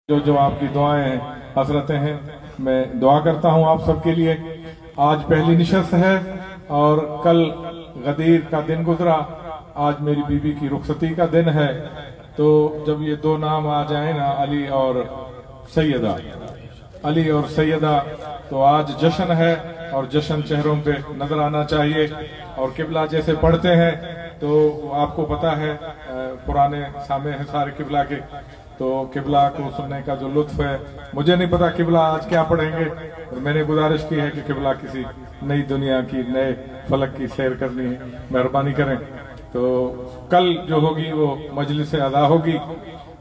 जो जो आपकी दुआएं हैं, हसरतें हैं, मैं दुआ करता हूं आप सबके लिए। आज पहली निशस्त है और कल गदीर का दिन गुजरा, आज मेरी बीवी की रुखसती का दिन है। तो जब ये दो नाम आ जाए ना, अली और सैयदा, अली और सैयदा, तो आज जश्न है और जश्न चेहरों पे नजर आना चाहिए। और किबला जैसे पढ़ते हैं तो आपको पता है, पुराने सामे हैं सारे किबला के, तो किबला को सुनने का जो लुत्फ है, मुझे नहीं पता किबला आज क्या पढ़ेंगे। और मैंने गुजारिश की है कि किबला किसी नई दुनिया की, नए फलक की सैर करनी है, मेहरबानी करें। तो कल जो होगी वो मजलिस अदा होगी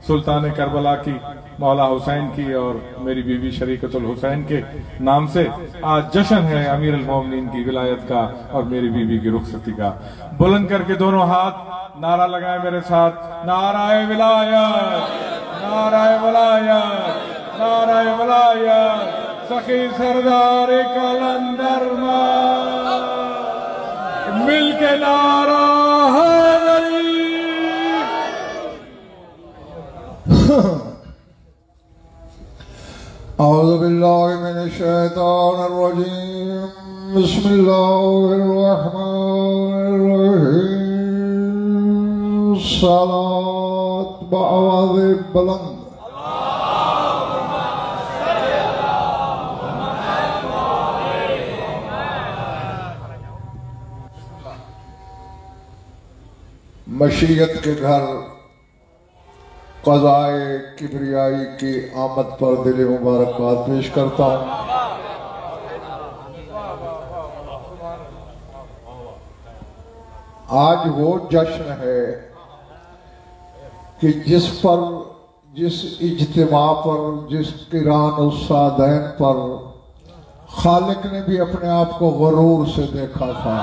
सुल्तान करबला की, मौला हुसैन की और मेरी बीवी शरीकतुल हुसैन के नाम से। आज जश्न है अमीर अल मोमिनीन की विलायत का और मेरी बीवी की रुखसती का। बुलंद करके दोनों हाथ नारा लगाए मेरे साथ, नाराए विलायत, नाराए विलायत, नाराए विलायत, सखी सरदार कलंदर मिल के नारा हैदरी। औज़ु बिल्लाहि मिनश शैतानिर रजीम, बिस्मिल्लाहिर रहमानिर रहीम। सलात बआवाज़े बुलंद। मशीयत के घर क़ज़ाए किबरियाई की आमद पर दिल मुबारकबाद पेश करता हूँ। आज वो जश्न है कि जिस इज्तिमा पर, जिस किरान उस्सादैन पर खालिक ने भी अपने आप को गरूर से देखा था।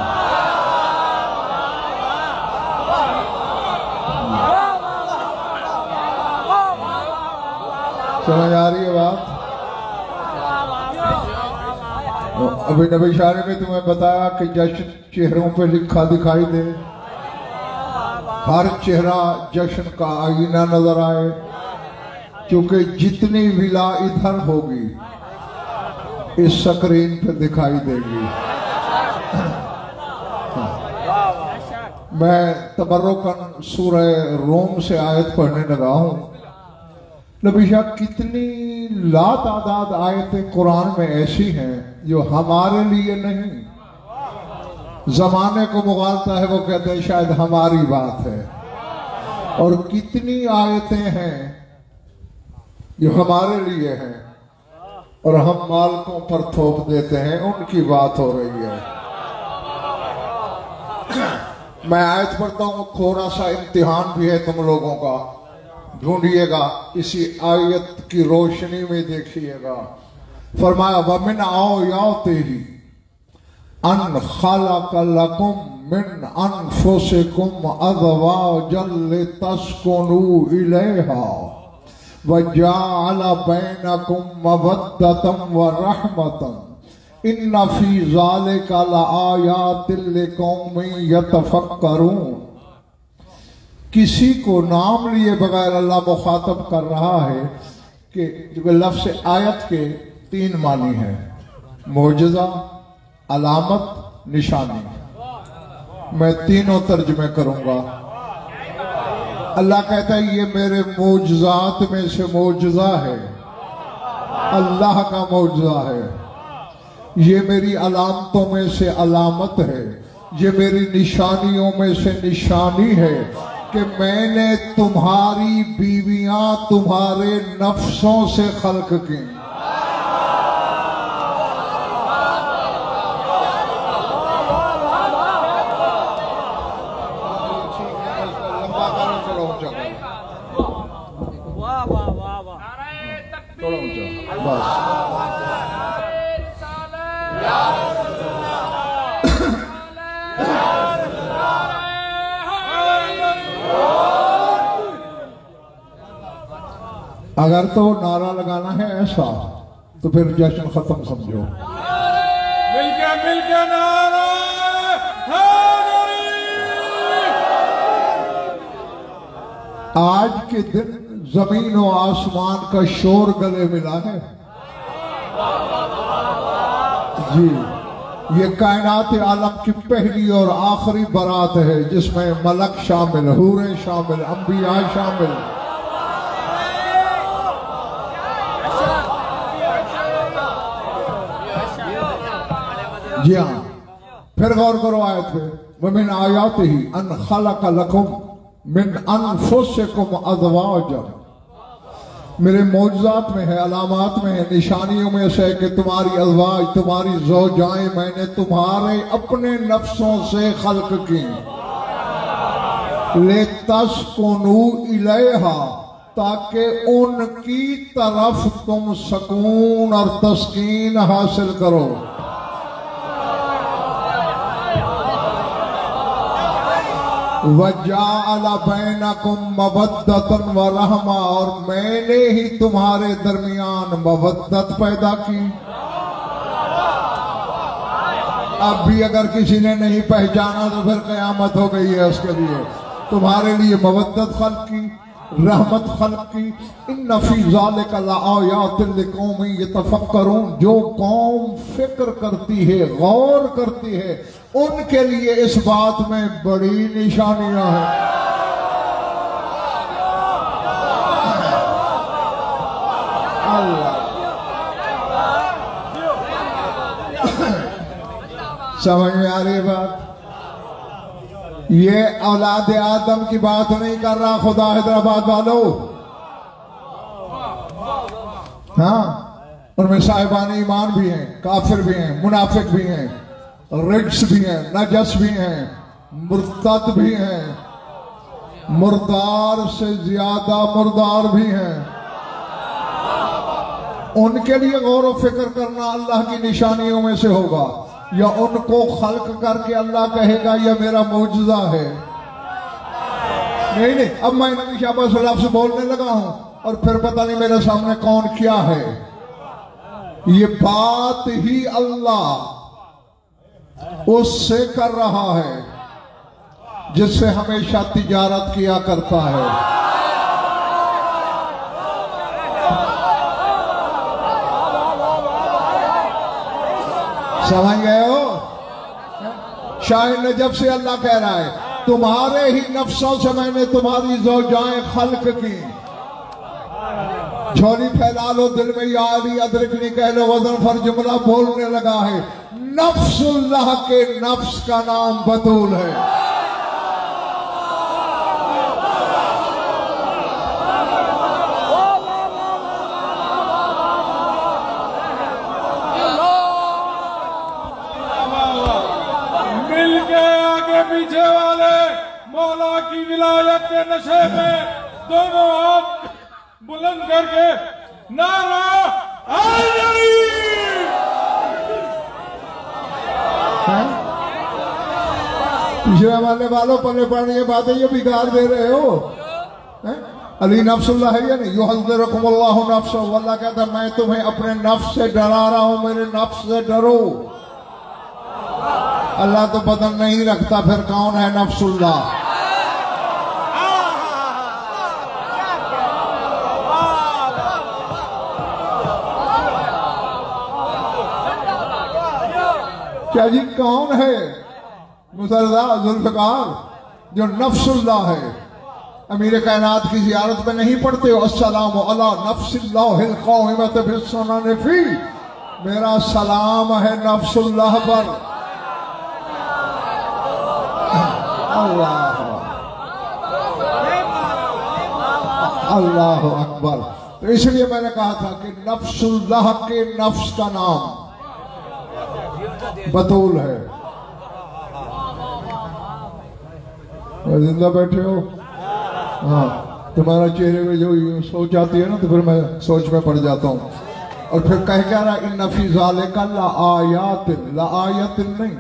समझ आ रही है बात? अभी नबी शारे में तुम्हें बताया कि जश्न चेहरों पे लिखा दिखाई दे, हर चेहरा जश्न का आईना नजर आए, क्योंकि जितनी विला इधर होगी इस स्क्रीन पे दिखाई देगी। मैं तबर्रुकन सूरह रूम से आयत पढ़ने लगा हूं। नबी शाह, कितनी लातादाद आयतें कुरान में ऐसी हैं जो हमारे लिए नहीं, जमाने को मुगालता है, वो कहते हैं शायद हमारी बात है। और कितनी आयतें हैं जो हमारे लिए हैं और हम मालकों पर थोप देते हैं, उनकी बात हो रही है। मैं आयत पढ़ता हूं, थोड़ा सा इम्तिहान भी है तुम लोगों का, ढूंढिएगा, इसी आयत की रोशनी में देखिएगा। फरमाया वमिन आओ याते ही अन खलक़ लकुम मिन अनफुसिकुम अज़वाजन लितस्कुनू इलैहा व जअल बैनकुम मवद्दतन व रहमतन इन्न फी ज़ालिका लआयातिन लिक़ौमिन यतफ़क्करून। किसी को नाम लिए बगैर अल्लाह मुखातब कर रहा है कि लफ्ज़ आयत के 3 मानी हैं, मोजज़ा, अलामत, निशानी। मैं तीनों तर्जुमे करूंगा। अल्लाह कहता है ये मेरे मोजज़ात में से मोजज़ा है, अल्लाह का मोजज़ा है। ये मेरी अलामतों में से अलामत है, ये मेरी निशानियों में से निशानी है कि मैंने तुम्हारी बीवियां तुम्हारे नफ्सों से खल्क की। बस अगर तो नारा लगाना है ऐसा, तो फिर जश्न खत्म समझो। मिलके नारा हैदरी। आज के दिन जमीन और आसमान का शोर गले मिला है। जी, ये कायनात आलम की पहली और आखिरी बारात है जिसमें मलक शामिल, हूरें शामिल, अंबिया शामिल। जी हाँ, फिर गौर करो आयत पे, वमिन आयातिही अन खलक़ लकुम मिन अनफुसिकुम अज़वाजन। मेरे मौजज़ात में है, अलामात में है, निशानियों में से है कि तुम्हारी अज़वाज, तुम्हारी ज़ौजाएं मैंने तुम्हारे अपने नफ्सों से खल्क की। ले तस्कुनू इलैहा, ताकि उनकी तरफ तुम सकून और तस्कीन हासिल करो। वजाअल बैनकुम मवद्दतन व रहमा, और मैंने ही तुम्हारे दरमियान मवद्दत पैदा की। अब भी अगर किसी ने नहीं पहचाना तो फिर कयामत हो गई है उसके लिए। तुम्हारे लिए मवद्दत खल्क की, रहमत खल्क की। इन्न फी ज़ालिका लआयातिन लिक़ौमिन यतफ़क्करून, जो कौम फिक्र करती है, गौर करती है, उनके लिए इस बात में बड़ी निशानियां हैं। अल्लाह, समझ में आ रही है बात? ये औलाद आदम की बात नहीं कर रहा खुदा हैदराबाद वालों। हाँ, उनमें साहिबान ईमान भी हैं, काफिर भी हैं, मुनाफिक भी हैं, रिज्स भी हैं, नजस भी हैं, मुर्तद भी हैं, मुर्दार से ज्यादा मुर्दार भी हैं। उनके लिए गौर व फिक्र करना अल्लाह की निशानियों में से होगा, या उनको खल्क करके अल्लाह कहेगा यह मेरा मौजूदा है? नहीं, अब मैं नबी शाबाश लफ्ज़ बोलने लगा हूं और फिर पता नहीं मेरे सामने कौन क्या है। ये बात ही अल्लाह उससे कर रहा है जिससे हमेशा तिजारत किया करता है। समझ गए हो? शाह नजब से अल्लाह कह रहा है, तुम्हारे ही नफ्सों से मैंने तुम्हारी ज़ौजाएं खल्क की। झोली फैला लो, दिल में या अली अदरकनी कह लो, वजन फर जुमला बोलने लगा है। नफ्सुल्लाह के नफ्स का नाम बतूल है। मिल के आगे पीछे वाले मौला की विलायत के नशे में दोनों हाथ बुलंद करके नारा पिछले वाले वालों पल्ले पड़ने की बातें ये बिगाड़ दे रहे हो। अली नफ्सुल्लाह है या नहीं? युहज़्ज़िरुकुमुल्लाहु नफ्सहु, अल्लाह कहता मैं तुम्हें अपने नफ्स से डरा रहा हूं, मेरे नफ्स से डरो। अल्लाह तो बदन नहीं रखता, फिर कौन है नफ्सुल्लाह? क्या जी कौन है? मुसरदा जुल्फ़िकार जो नफ्सुल्लाह है। अमीर कायनात की ज़ियारत में नहीं पढ़ते हो अस्सलामु अला नफ्सिल्लाहिल क़ाइमति बिस्सुनन फी, मेरा सलाम है नफ्सुल्लाह पर। अल्लाह अल्लाह अकबर। तो इसलिए मैंने कहा था कि नफ्सुल्लाह के नफ्स का नाम बतूल है। जिंदा बैठे हो? हाँ, तुम्हारा चेहरे में जो सोच आती है ना, तो फिर मैं सोच में पड़ जाता हूँ। और फिर कह क्या रहा, इन्ना फी ज़ालिका लआयातिन, लआयातिन नहीं,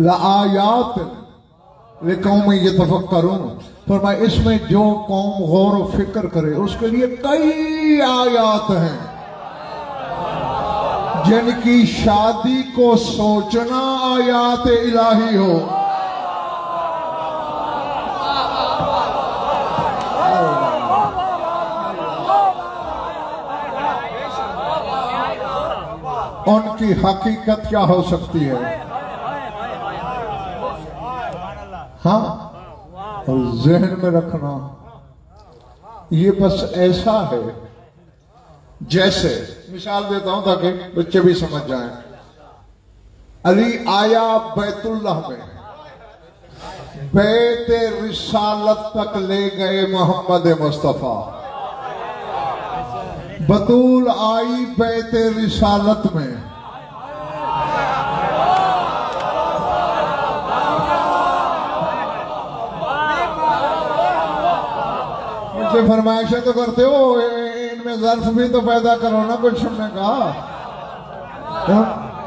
लआयातिन लिक़ौमिन यतफ़क्करून। फरमाया इसमें जो कौम गौर व फिक्र करे उसके लिए कई आयात हैं। जिनकी शादी को सोचना आयात इलाही हो। उनकी हकीकत क्या हो सकती है। हाँ, और जहन में रखना, ये बस ऐसा है जैसे, मिसाल देता हूं ताकि बच्चे भी समझ जाएं। अली आया बैतुल्लाह में, बैत रिसालत तक ले गए मोहम्मद मुस्तफा। बतूल आई बैत रिसालत में, मुझसे फरमाइशें तो करते हो, इनमें ज़र्फ भी तो पैदा करो ना कुछ। हमने कहा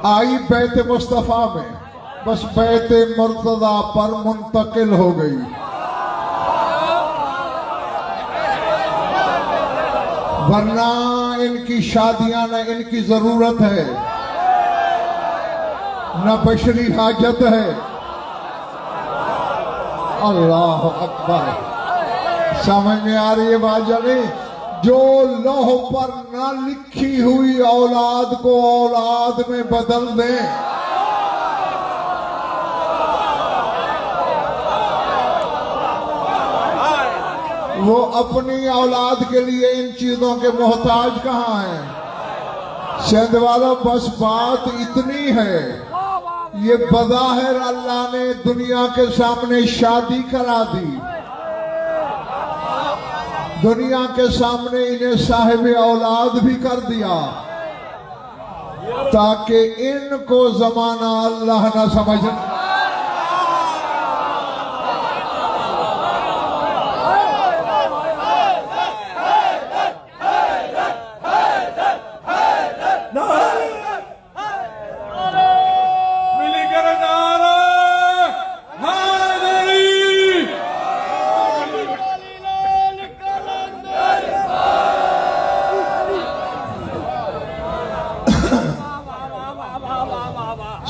आई बैत मुस्तफा में, बस बैत मुर्तदा पर मुंतकिल हो गई। वरना इनकी शादियां न इनकी जरूरत है न बशरी हाजत है। अल्लाह अकबर, समझ में आ रही है बात जाने? जो लौह पर न लिखी हुई औलाद को औलाद में बदल दे, वो अपनी औलाद के लिए इन चीजों के मोहताज कहां हैं? सिंध वालों, बस बात इतनी है, ये बज़ाहिर अल्लाह ने दुनिया के सामने शादी करा दी, दुनिया के सामने इन्हें साहिब औलाद भी कर दिया, ताकि इनको जमाना अल्लाह ना समझ।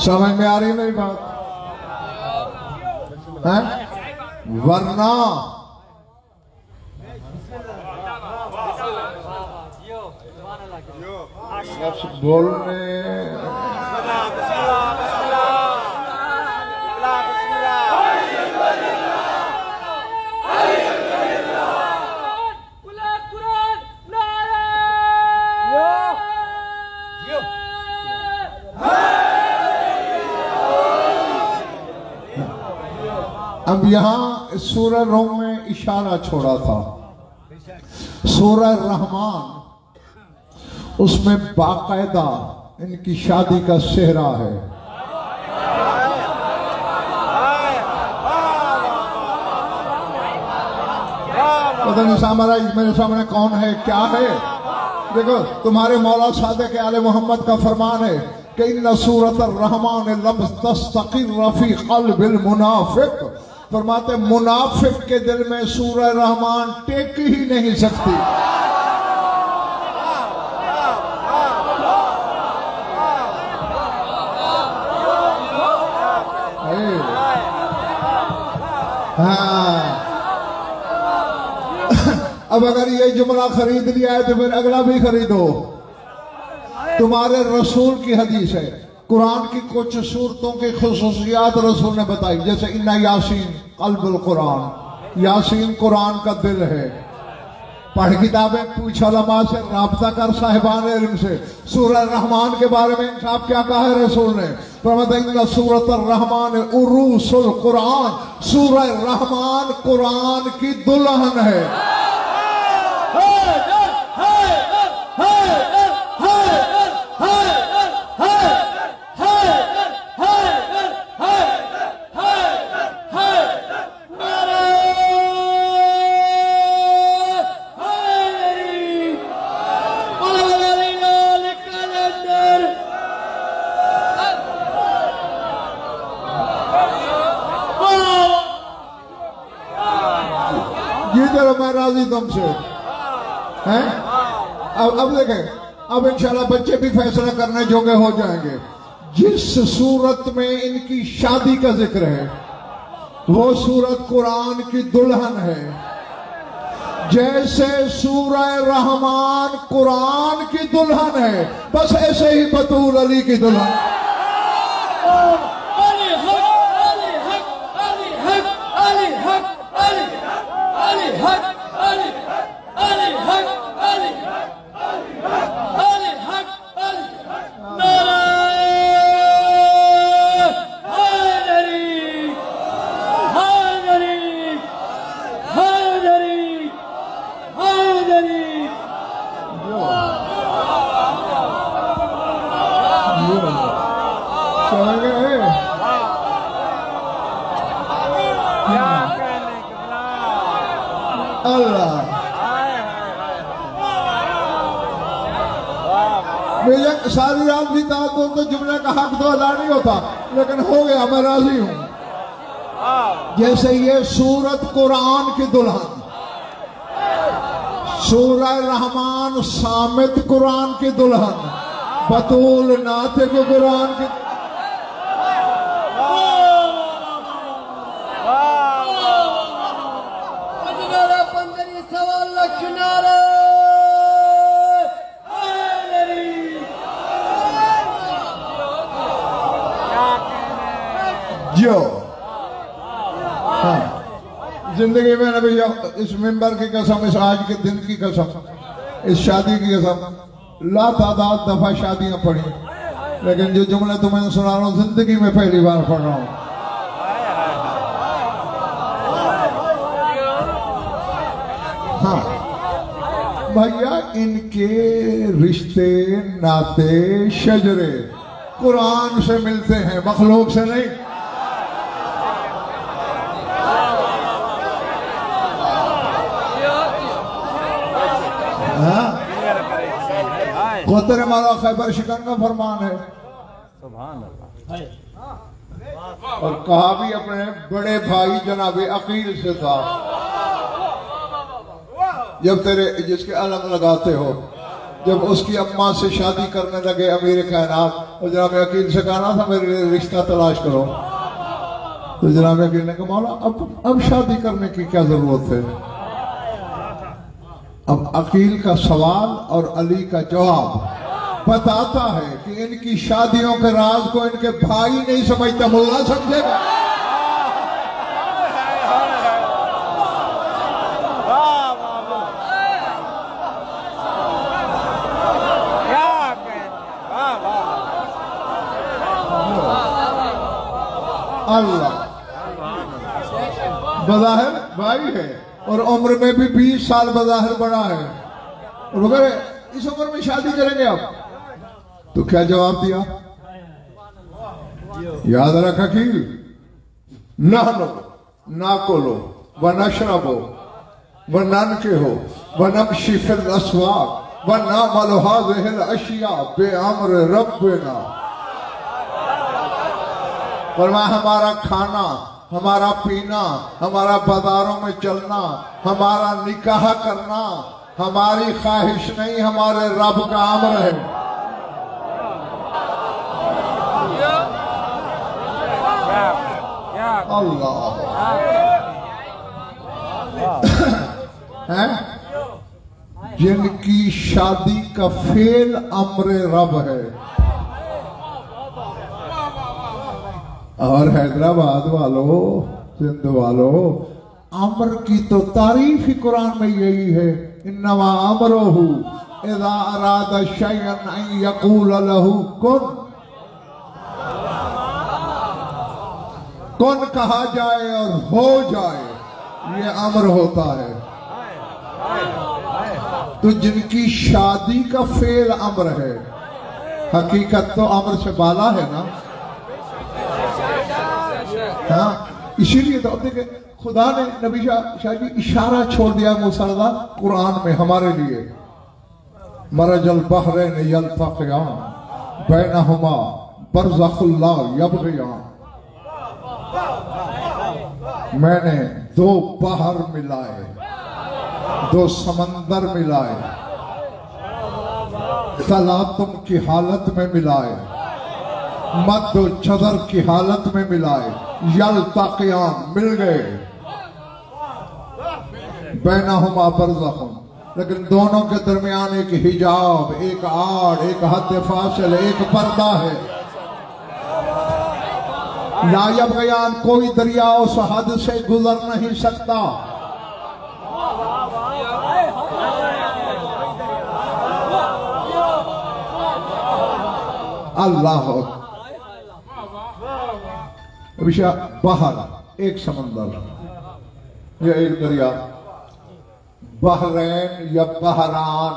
समझ में आ रही है मेरी बात है? वरना बोलने अब यहां सूरह रूम में इशारा छोड़ा था, सूरह रहमान, उसमें बाकायदा इनकी शादी का सेहरा है। पता नहीं सामरा मेरे सामने कौन है, क्या है? देखो, तुम्हारे मौला सादिक आले मोहम्मद का फरमान है कि इन्ना सूरत रहमान लम तस्तक़िर रफ़ी क़ल्बिल मुनाफ़िक़, फरमाते मुनाफिक के दिल में सूरह रहमान टेक ही नहीं सकती। हाँ, अब अगर ये जुमला खरीद लिया है तो फिर अगला भी खरीदो। तुम्हारे रसूल की हदीस है, कुरान की कुछ सूरतों की खुसूसियात रसूल ने बताई, जैसे इन्ना यासीन क़ल्बुल कुरान, यासीन कुरान का दिल है। पढ़ किताबें, पूछ उलमा से, राब्ता कर साहिबान इल्म से। सूरह रहमान के बारे में इंसाफ क्या कहा है रसूल ने? फरमाया सूरत रहमान उरूसुल कुरान, सूरह रहमान कुरान की दुल्हन है। मैं राजी तुमसे हैं? अब देखें, अब इंशाल्लाह बच्चे भी फैसला करने जोगे हो जाएंगे। जिस सूरत में इनकी शादी का जिक्र है वो सूरत कुरान की दुल्हन है। जैसे सूरह रहमान कुरान की दुल्हन है, बस ऐसे ही बतूल अली की दुल्हन। सारी रात भी था तो जुमले का हक तो अदा नहीं होता, लेकिन हो गया, मैं राजी हूं। जैसे ये सूरत कुरान की दुल्हन, सूरह रहमान सामित कुरान की दुल्हन, बतूल नातिक कुरान की। जो हाँ, जिंदगी में नबी इस मिंबर की कसम, इस आज के दिन की कसम, इस शादी की कसम, लातादाद दफा शादियां पढ़ी, लेकिन जो जुमले तुम्हें सुना रहा हूं जिंदगी में पहली बार पढ़ रहा हूं। हाँ भैया, इनके रिश्ते नाते शजरे कुरान से मिलते हैं, मखलूक से नहीं। खुतर हमारा खैबर शिकन का फरमान है, और कहा भी अपने बड़े भाई जनाब अकील से था, जब तेरे जिसके अलग लगाते हो, जब उसकी अम्मा से शादी करने लगे अमीर कायनात, और जनाब अकील से कहना था मेरे लिए रिश्ता तलाश करो, तो जनाब अकील ने कहा मौला अब शादी करने की क्या जरूरत है। अब अकील का सवाल और अली का जवाब बताता है कि इनकी शादियों के राज को इनके भाई नहीं समझता, मुल्ला समझेगा। अल्लाह बज़ाहिर भाई है और उम्र में भी 20 साल बज़ाहिर बड़ा है, और अगर इस उम्र में शादी करेंगे आप, तो क्या जवाब दिया? याद रख अकील, नहनो नाकुलो व नशरबो व ननकिहो व नमशी फिल अस्वाक व नअमलु हाज़िहिल अशिया बिअम्रि रब्बिना। फरमाया हमारा खाना, हमारा पीना, हमारा बाजारों में चलना, हमारा निकाह करना हमारी ख्वाहिश नहीं, हमारे रब का अमर है। अल्लाह है जिनकी शादी का फेल अमर रब है। और हैदराबाद वालों, सिंध वालों, अमर की तो तारीफ ही कुरान में यही है, इन्नमा अमरुहु इज़ा अरादा शयअन अन यक़ूल लहू कुन। कुन कहा जाए और हो जाए, ये अमर होता है। तो जिनकी शादी का फेल अमर है, हकीकत तो अमर से बाला है ना। हाँ, इसीलिए तो देखिए खुदा ने नबी शाह जी इशारा छोड़ दिया मुसलदा कुरान में हमारे लिए, मरजल बहरैन यल्तक़ियान बैनहुमा बरज़ख़ुल ला यबग़ियान। मैंने दो बहर मिलाए, दो समंदर मिलाए, तलातुम की हालत में मिलाए, मद्दो चदर की हालत में मिलाए, यल्तक़ियान मिल गए। बैनहुमा बरज़ख़ुन, लेकिन दोनों के दरमियान एक हिजाब, एक आड़, एक हद फासिल, एक पर्दा है। ला यबग़ियान, कोई दरिया उस हद से गुजर नहीं सकता। अल्लाह बाहर एक समंदर या एक दरिया, बहरैन या बहरान,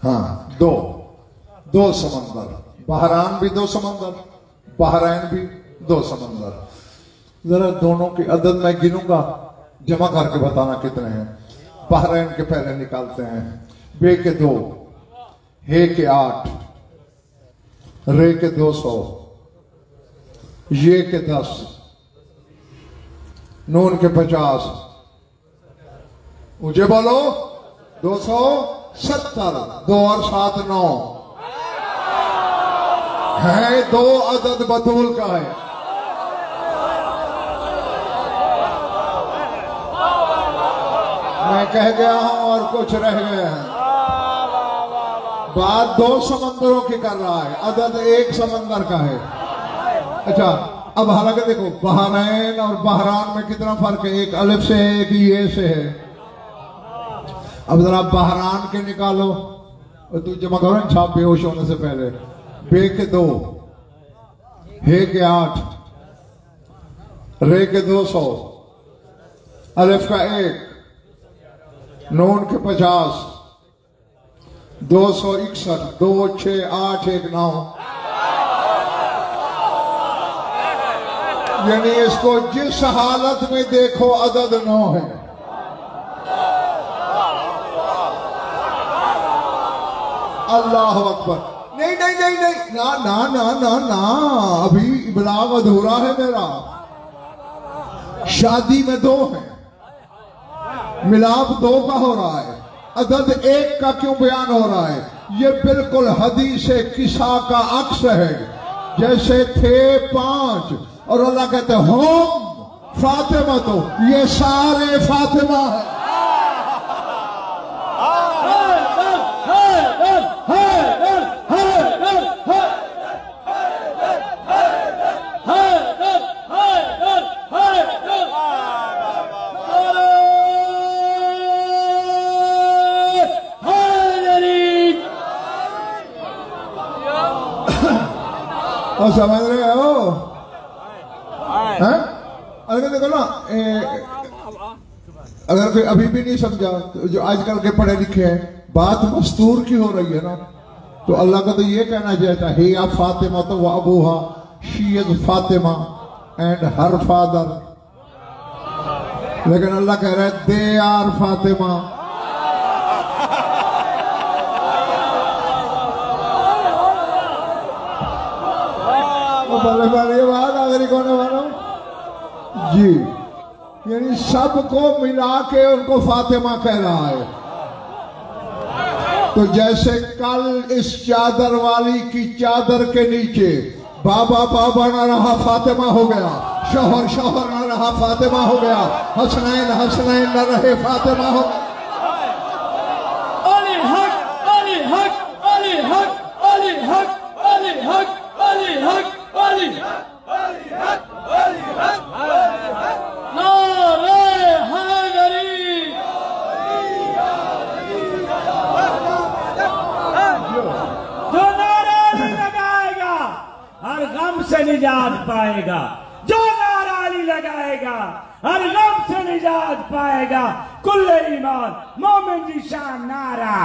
हाँ दो समंदर, बहरान भी दो समंदर, बहरैन भी दो समंदर। जरा दोनों की अदद मैं गिनूंगा, जमा करके बताना कितने हैं। बहरैन के पहले निकालते हैं। बे के 2, हे के 8, रे के 200, ये के 10, नून के 50, मुझे बोलो 270, 2 और 7 9 है। 2 अदद बतूल का है। मैं कह गया हूं और कुछ रह गए हैं। बात 2 समंदरों की कर रहा है, अदद एक समंदर का है। अच्छा, अब हालांकि देखो बहरैन और बहरान में कितना फर्क है, एक अलिफ से है, एक ये से है। अब जरा बहरान के निकालो, तू जमा करो ना छाप बेहोश होने से पहले। बे के 2, हे के 8, रे के 200, अलिफ का 1, नून के 50, 261, 2 6 8 1 9, यानी इसको जिस हालत में देखो अदद 9 है। अल्लाह अकबर। नहीं नहीं नहीं नहीं, ना ना ना ना ना, अभी इबलाग अधूरा है मेरा। शादी में 2 है, मिलाप 2 का हो रहा है, अदद 1 का क्यों बयान हो रहा है? ये बिल्कुल हदीस किसा का अक्स है। जैसे थे 5 और अल्लाह कहते होम फातिमा, तो ये सारे फातिमा है। और समझ रहे हो? अगर देखो ना, अगर कोई अभी भी नहीं समझा, तो जो आजकल के पढ़े लिखे हैं, बात मस्तूर की हो रही है ना, तो अल्लाह का तो ये कहना चाहता है या फातिमा तो वह अबूहा, she is Fatima and her father. लेकिन अल्लाह कह रहा है दे आर फातिमा। बोले बोले ये बात नागरिकों ने मानो जी, यानी सबको मिला के उनको फातिमा कह रहा है। तो जैसे कल इस चादर वाली की चादर के नीचे बाबा बाबा ना रहा फातिमा हो गया, शोहर शोहर ना रहा फातिमा हो गया, हसनैन हसनैन न रहे फातिमा हो। अली हक अली हक अली हक अली हक अली हक अली हक अली हक अली हक नारे हैदरी। जो नारा नहीं लगाएगा हर गम से निजात पाएगा। जो नारा नहीं लगाएगा हर गम से निजात पाएगा। कुल्ले ईमान मोमिन की शान नारा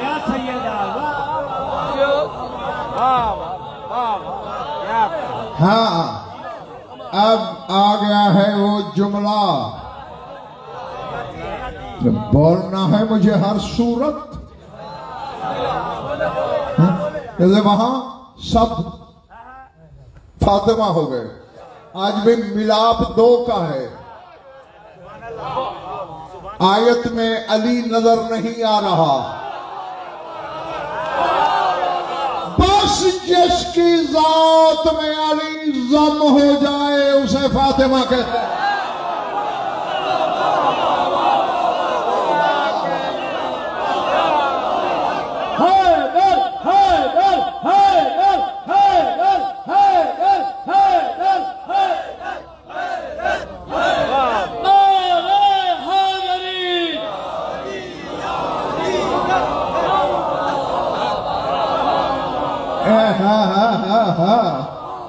या सैयदा। हाँ, अब आ गया है वो जुमला, बोलना है मुझे हर सूरत। जैसे वहां सब फातिमा हो गए, आज भी मिलाप 2 का है। आयत में अली नजर नहीं आ रहा, बस जिसकी जात में अली जम हो जाए उसे फातिमा कहते हैं।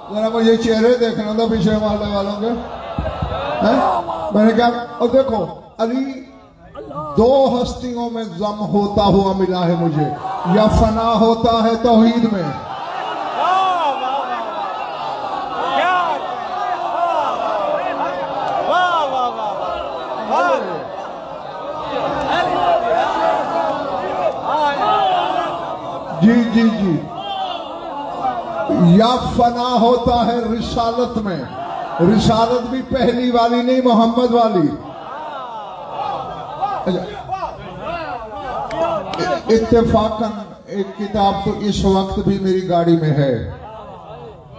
जरा मुझे चेहरे देखना था पीछे वाले वालों के हैं? मैंने क्या और देखो अली दो हस्तियों में जम होता हुआ मिला है मुझे, या फना होता है तौहीद में। जी जी जी, या फना होता है रिसालत में। रिसालत भी पहली वाली नहीं, मोहम्मद वाली। इत्तेफाकन एक किताब तो इस वक्त भी मेरी गाड़ी में है,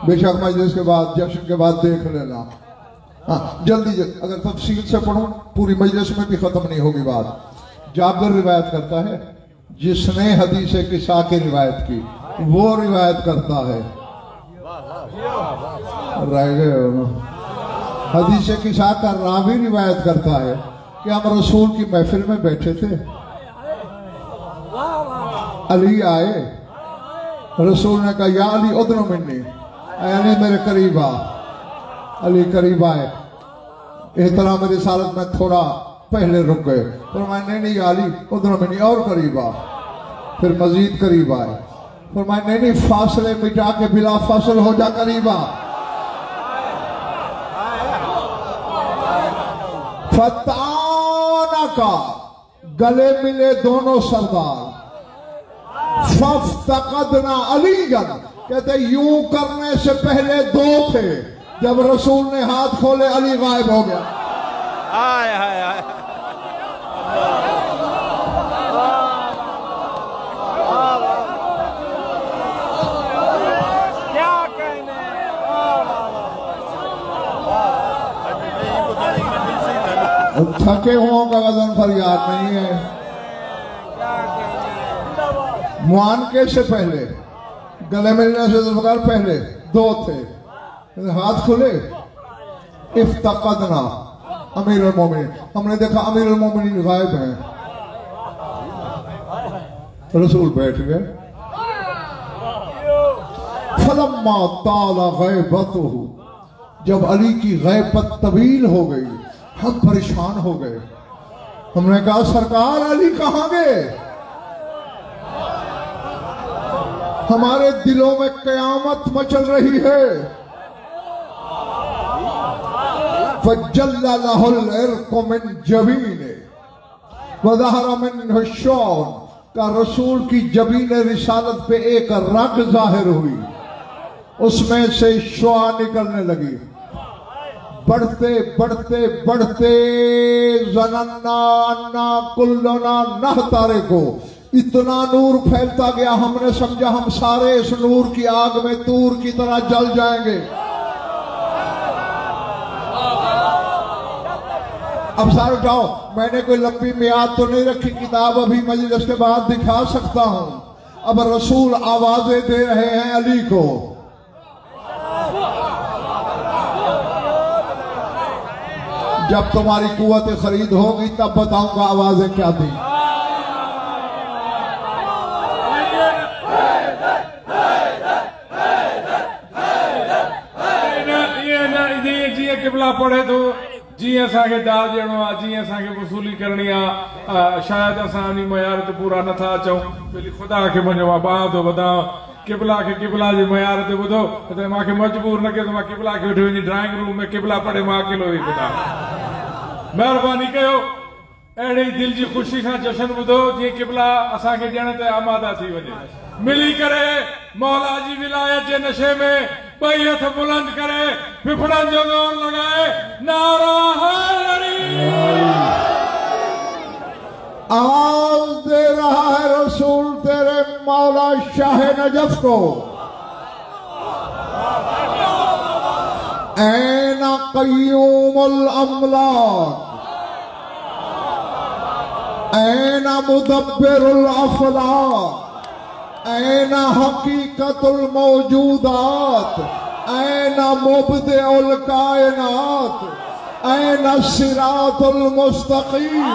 बेशक मजलिस के बाद जश्न के बाद देख लेना। हाँ जल्दी जल्दी, अगर तफसील से पढ़ूं पूरी मजलिस में भी खत्म नहीं होगी बात। जाबिर रिवायत करता है, जिसने हदीस किसा की रिवायत की वो रिवायत करता है। रह गए हदीस किसा का रावी रिवायत करता है कि हम रसूल की महफिल में बैठे थे, अली आए, रसूल ने कहा या अली उदनो मिन्नी, अली मेरे करीब आ। अली करीब आए, एहतराम रिसालत में थोड़ा पहले रुक गए, तो मैंने नहीं अली उदनो मिन्नी, और करीब आ। फिर मजीद करीब आए, तो मैंने नहीं फासले मिटा के बिला फासल हो जा करीबा। फताना का गले मिले दोनों सरदार, फफ्तकदना अलीगन, कहते यूं करने से पहले दो थे, जब रसूल ने हाथ खोले अली गायब हो गया। हाय हाय हाय, थके हुओं का वजन फरियाद नहीं है। मुआनके से पहले, गले मिलने से जुल्फ़िकार पहले दो थे, हाथ खुले, इफ्तक़दना अमीर अल मोमिनीन, हमने देखा अमीर अल मोमिनीन गायब हैं। रसूल बैठ गए। फलम्मा ताला गैबतुहु, जब अली की गैबत तवील हो गई हम परेशान हो गए। हमने कहा सरकार अली कहां गए? हमारे दिलों में कयामत मचल रही है। फजल्ला लहुल इर्क़ु मिन जबीने वज़हरा मिन्हु शौन, का रसूल की जबीन रिसालत पे एक रग जाहिर हुई, उसमें से शुआ निकलने लगी। बढ़ते बढ़ते बढ़ते ज़नन्ना अन्ना कुल्लुना नहतारे को, इतना नूर फैलता गया हमने समझा हम सारे इस नूर की आग में तूर की तरह जल जाएंगे। अब सारे जाओ, मैंने कोई लंबी मियाद तो नहीं रखी, किताब अभी मजलिस के बाद दिखा सकता हूं। अब रसूल आवाजें दे रहे हैं अली को, जब तुम्हारी कुव्वत खरीद होगी तब बताऊंगा आवाजें क्या थी। जी किबला पढ़े तो जी असांखे दाद ॾियणो आहे, जी असांखे वसूली करणी आहे, शायदि असां उन मयार ते पूरा नथा अचूं। भली ख़ुदा खे मञो, मां बांह थो वधां, किबला खे किबला जे मयार ते ॿुधो, त मूंखे मजबूर न कयो त मां किबला खे वठी वञी ड्राइंग रूम में किबला पढ़े मां अकेलो ई ॿुधां। महिरबानी कयो, अहिड़ी दिल जी ख़ुशी सां जशन ॿुधो जीअं किबला असांखे ॾियण ते आमादा थी वञे। मिली करे मौला जी विलायत जे नशे में ॿई हथ बुलंद करे फिफड़न जो ज़ोर लॻाए नारा हैदरी। आवाज दे रहा है रसूल तेरे मौला शाह नजफ को, ऐन क़य्यूमुल अमलाक, ऐन मुदब्बिरुल अफ़लाक, ऐन हकीकतुल मौजूदात, ऐन मुब्दिउल कायनात, ऐन सिरातुल मुस्तक़ीम,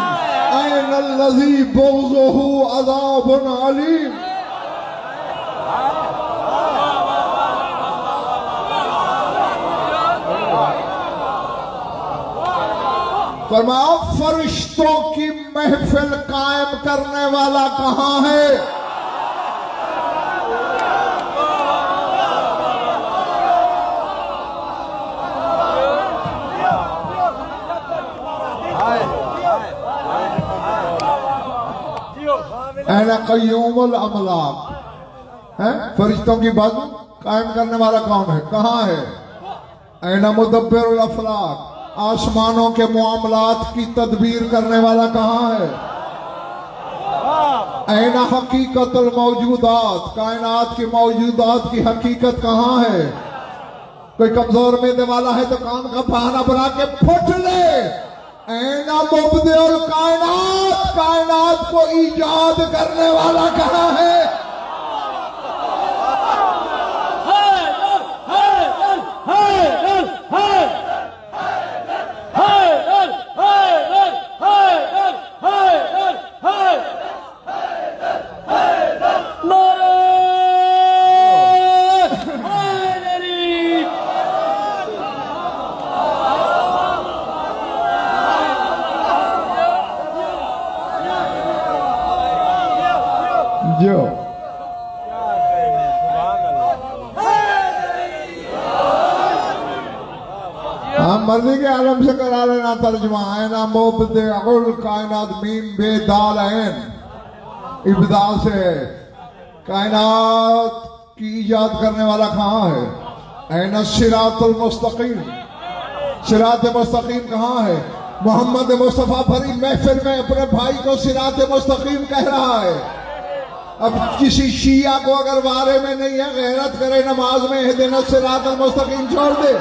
ऐन अल्लज़ी बुग़्ज़ुहु अज़ाबुन अलीम। फरमाओ फरिश्तों की महफिल कायम करने वाला कहाँ है? ऐना क़य्यूमुल अमलाक है, फरिश्तों की बाजू कायम करने वाला कौन है? कहाँ है? ऐना मुदब्बिरुल अफ़लाक, आसमानों के मामलात की तदबीर करने वाला कहाँ है? ऐना हकीकतुल मौजूदात, कायनात की मौजूदात की हकीकत कहाँ है? कोई कमजोर में वाला है तो कान का बहाना बना के फुट ले। ऐना मुब्दिउल कायनात, कायनात को ईजाद करने वाला कहाँ है? जो हम मर्जी के आलम से करा लेना तर्जुमा। ऐना मुब्दिउल कायनात, मीम बे दाल ऐन, इब्दा से कायनात की ईजाद करने वाला कहाँ है? ऐना सिरातुल मुस्तकीम, सिरात मुस्तकीम कहाँ है? मोहम्मद मुस्तफा भरी महफिल में अपने भाई को सिरात मुस्तकीम कह रहा है। अब किसी शिया को अगर बारे में नहीं है गैरत करे नमाज में इहदिना सिरातल मुस्तकीम छोड़ दे।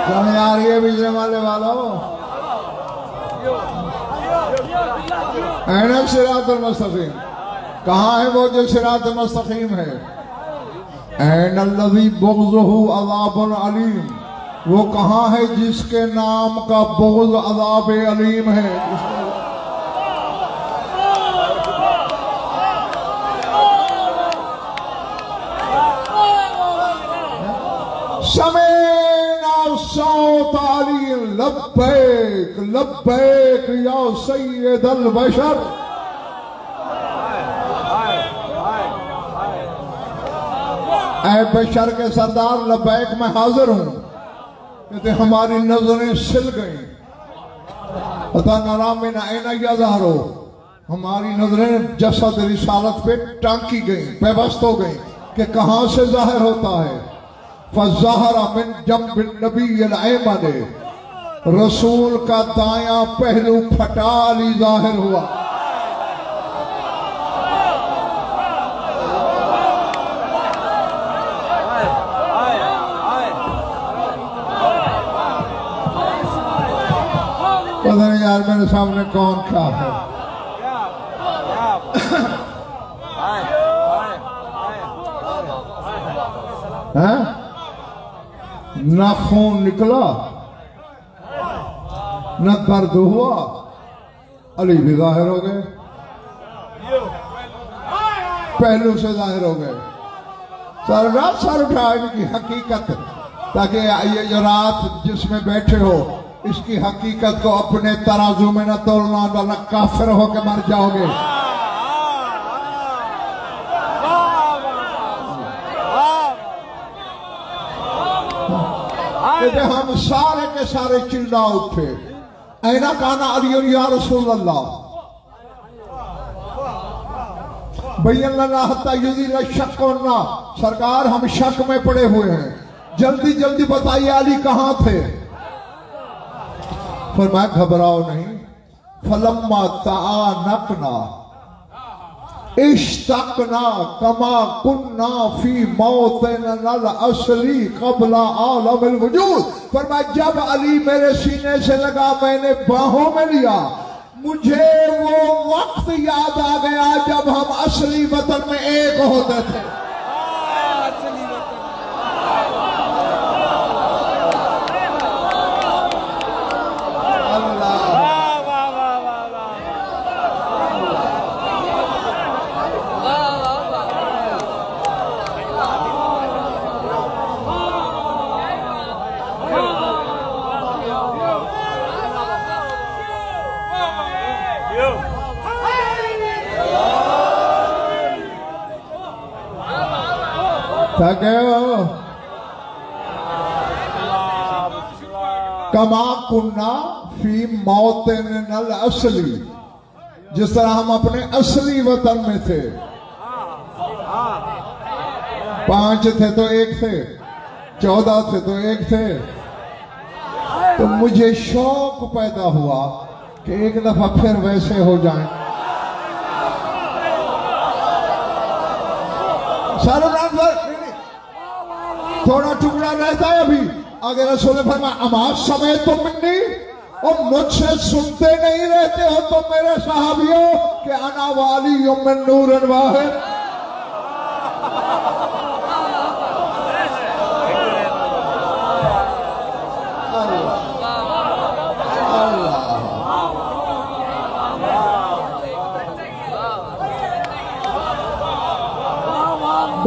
समझ आ रही है बिजली वाले वालों? ऐना सिरातुल मुस्तकीम, कहाँ है वो जो सिरातुल मुस्तकीम है? ऐन अल्लज़ी बुग़्ज़ुहु अज़ाबुन अलीम, वो कहाँ है जिसके नाम का बुग़्ज़ अज़ाब अलीम है? लब्बैक लब्बैक या सय्यदल बशर। ऐ बशर के सरदार, लब्बैक मैं हाजिर हूं। कहते हमारी नजरें सिल गई, पता नारामिन ऐना यज़हरो, हमारी नजरें जसद रिसालत पे टांकी गई, बेबस हो गई कि कहां से जाहिर होता है। फज़हरा मिन जंबिन नबीय्यिल अयमन, रसूल का दायां पहलू फटाली जाहिर हुआ। पता नहीं यार मेरे सामने कौन क्या है। ना खून निकला न दर्द हुआ, अली भी जाहिर हो गए, पहलू से जाहिर हो गए। सर रात सर उठा इनकी हकीकत, ताकि ये जो रात जिसमें बैठे हो इसकी हकीकत को अपने तराजू में न तोलना, वरना काफिर होकर मर जाओगे। कि हम सारे के सारे चिल्ला उठे, ऐना काना अली या रसूल अल्लाह शक करना, सरकार हम शक में पड़े हुए हैं, जल्दी जल्दी बताइए अली कहां थे। फरमाया घबराओ नहीं, फलम्मा तानकना इश्तकना कमा कुन्ना फी मौतिनल असली कबला आलमिल वजूद। फरमाया जब अली मेरे सीने से लगा, मैंने बाहों में लिया, मुझे वो वक्त याद आ गया जब हम असली वतन में एक होते थे। कमा कुन्ना फी मौतिनल असली, जिस तरह हम अपने असली वतन में थे। 5 थे तो 1 थे, 14 थे तो 1 थे। तो मुझे शौक पैदा हुआ कि एक दफा फिर वैसे हो जाएं। सारा थोड़ा टुकड़ा रहता है अभी। अगर रसूल फरमाया अमाज समय तुम मिन्नी, और मुझसे सुनते नहीं रहते हो तो मेरे सहाबियों के अना वाली मिन नूरन वाहिद।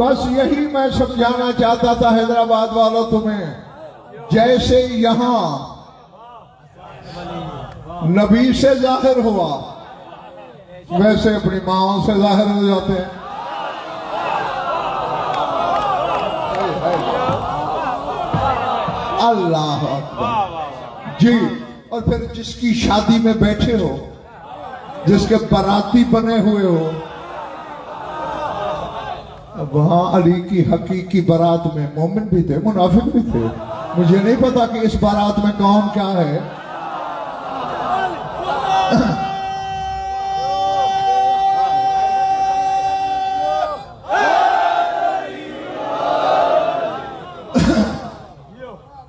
बस यही मैं समझाना चाहता था हैदराबाद वालों तुम्हें, जैसे यहां नबी से जाहिर हुआ वैसे अपनी माओं से जाहिर हो जाते हैं। अल्लाह अकबर जी। और फिर जिसकी शादी में बैठे हो, जिसके बाराती बने हुए हो, वहां अली की हकीकी बारात में मोमिन भी थे, मुनाफिक भी थे। मुझे नहीं पता कि इस बारात में कौन क्या है।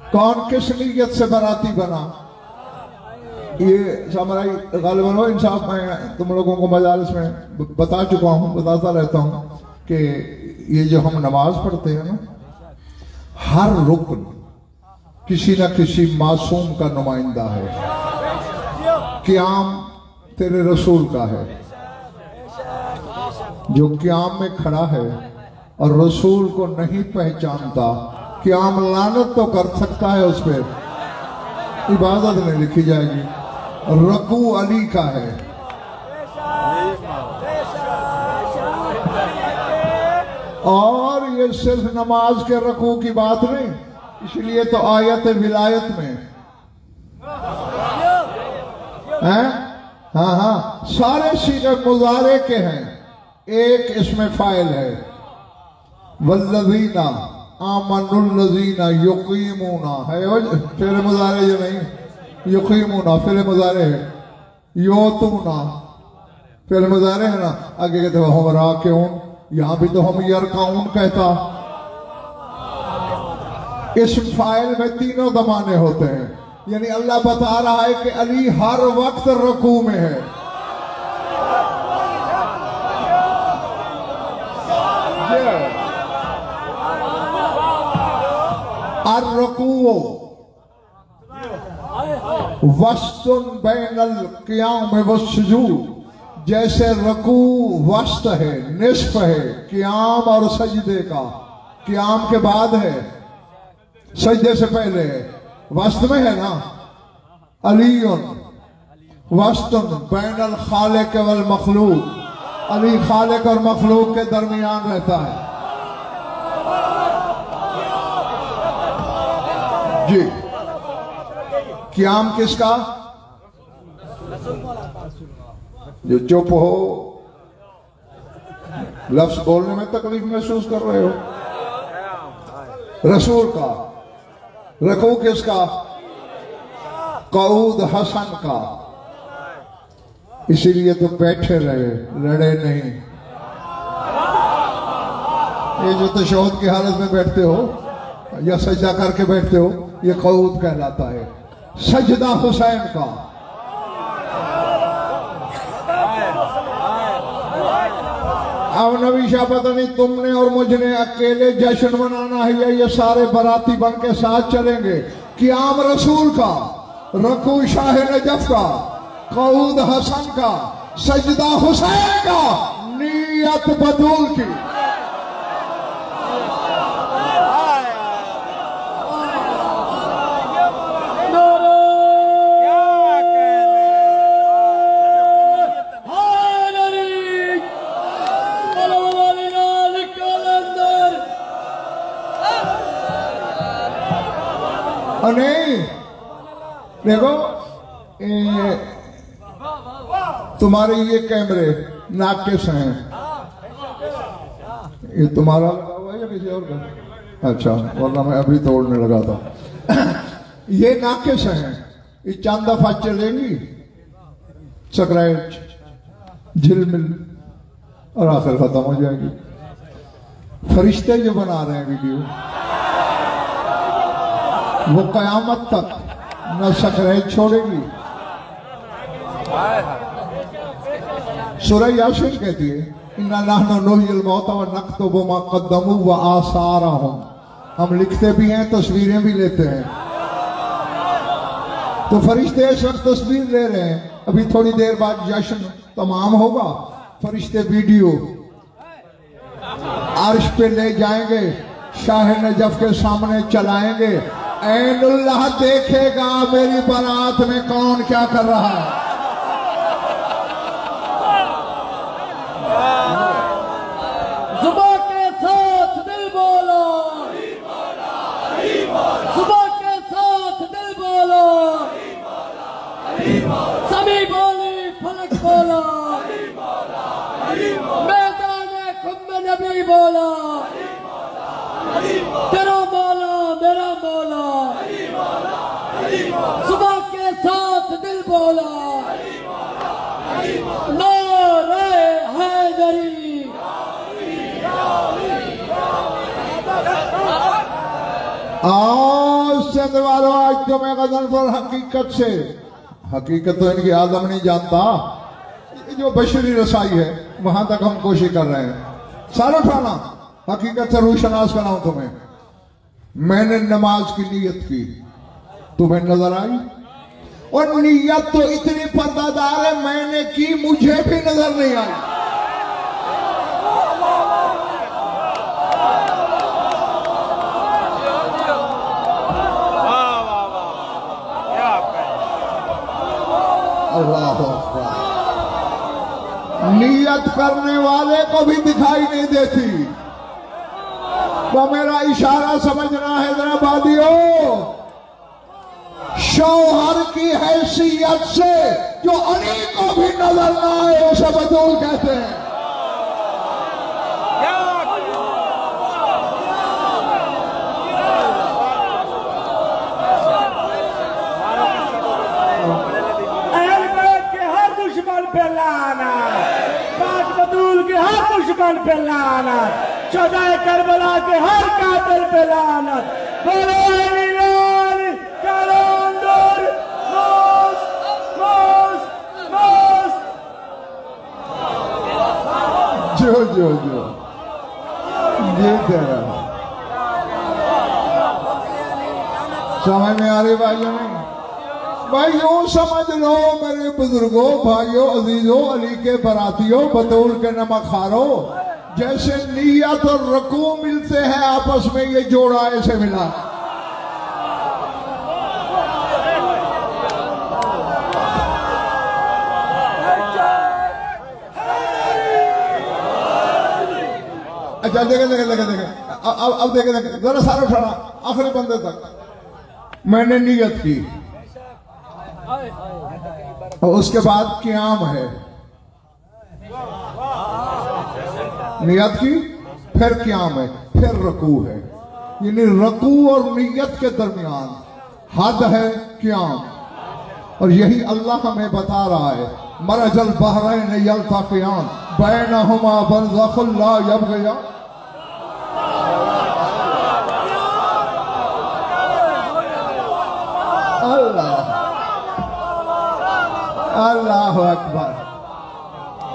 कौन किस नीयत से बाराती बना, ये हमारा गालिबन हो इंसाफ। मैं तुम लोगों को मजालिस में बता चुका हूं, बताता रहता हूं कि ये जो हम नमाज पढ़ते हैं ना, हर रुकन किसी न किसी मासूम का नुमाइंदा है। क़याम तेरे रसूल का है, जो क़याम में खड़ा है और रसूल को नहीं पहचानता, क़याम लानत तो कर सकता है, उस पर इबादत नहीं लिखी जाएगी। रकू अली का है, और ये सिर्फ नमाज के रकू की बात नहीं, इसलिए तो आयत विलायत में हैं, हाँ हाँ, सारे सीगे मुजारे के हैं। एक इसमें फाइल है, वल्लज़ीना आमनुल्लज़ीना युक़ीमूना है, फिर मुजारे जो नहीं, युक़ीमूना फिर मुजारे है, योतूना फिर मुजारे है ना। आगे कहते हैं हम राकिऊन, यहां भी तो हम यरकाऊन कहता। इस फाइल में तीनों दमाने होते हैं, यानी अल्लाह बता रहा है कि अली हर वक्त रकू में है। और रकू वस्तुन बैनल क़याम वस्सुजूद, जैसे रकू वस्त है, निस्फ है क़याम और सजदे का। क़याम के बाद है, सजदे से पहले है, वस्त में है ना। अलीउन वस्तुन बैनल खालिक वल मखलूक, अली खालिक और मखलूक के दरमियान रहता है। जी। क्याम किसका? जो चुप हो, लफ्ज बोलने में तकलीफ महसूस कर रहे हो। रसूल का। रकू किसका? कऊद हसन का। इसीलिए तो बैठे रहे, लड़े नहीं। ये जो तशहुद की हालत में बैठते हो या सजदा करके बैठते हो, ये कऊद कहलाता है। सजदा हुसैन का। अब नबी शाह पता नहीं तुमने और मुझने अकेले जश्न मनाना है या ये सारे बराती बन के साथ चलेंगे। क़याम रसूल का, रकू शाह नजफ का, कऊद हसन का, सजदा हुसैन का, नियत बदूल की। नहीं देखो, तुम्हारे ये कैमरे नाकिस हैं। ये तुम्हारा लगा हुआ है या किसी और का? अच्छा, वरना मैं अभी तोड़ने लगा था। ये नाकिस हैं, ये चंद दफा चलेंगी, स्क्रैच, झिलमिल और आखिर खत्म हो जाएगी। फरिश्ते जो बना रहे हैं वीडियो, वो कयामत तक न स्क्रैच छोड़ेगी। सूरह यासीन कहती है, इन्ना नहनु नुह्यिल मौता व नक्तुबु मा क़द्दमू व आसारहुम। हम लिखते भी हैं, तस्वीरें भी लेते हैं। तो फरिश्ते इस वक्त तस्वीर ले रहे हैं, अभी थोड़ी देर बाद जश्न तमाम होगा, फरिश्ते वीडियो अर्श पे ले जाएंगे, शाह नजफ के सामने चलाएंगे। ऐनुल्लाह देखेगा मेरी बारात में कौन क्या कर रहा है। सुबह के साथ दिल बोलो, सुबह के साथ दिल बोलो, सभी बोली फलक बोलो, मैदान खुम्ब नबी बोलो, तेरा मौला मेरा मौला। सुबह के साथ दिल बोला, नारे हैदरी। आज चंद्रवारों, आज तो मैं गजल पर हकीकत से, हकीकत तो इनकी आदम नहीं जानता, जो बशरी रसाई है वहां तक हम कोशिश कर रहे हैं। सारा उठाना, हकीकत से रूशनास कराऊं तुम्हें। मैंने नमाज की नीयत की, तुम्हें नजर आई? और नीयत तो इतनी पर्दादार है, मैंने की, मुझे भी नजर नहीं आई। अल्लाह अकबर। नियत करने वाले को भी दिखाई नहीं देती। तो मेरा इशारा समझना हैदराबादियों, शौहर की हैसियत से जो अली को भी नजर ना आए उसे बदूल कहते हैं। पे लाना, पाक बतूल के हर दुश्मन पे लाना, चौदह करबला के हर कातिल पे लाना। बोलो अली लाल कलंदर मस्त। जो ये तेरा समझ में आ रही भाइयों? नहीं भाइयों, समझ लो मेरे बुजुर्गों, भाइयों, अजीजों, अली के बरातियों, बतूल के नमखारों, जैसे नियत और रकू मिलते हैं आपस में, ये जोड़ा ऐसे मिला। अच्छा देखे अब देखे जरा सारा उठाना आखिरी बंदे तक। मैंने नियत की और उसके बाद क़याम है, नियत की फिर क़याम है, फिर रुकू है। यानी रुकू और नियत के दरमियान हद है क़याम। और यही अल्लाह हमें बता रहा है, मरजल बहरैन यल्तक़ियान बैनहुमा बरज़ख़ुन ला यबग़ियान। अल्लाह अकबर।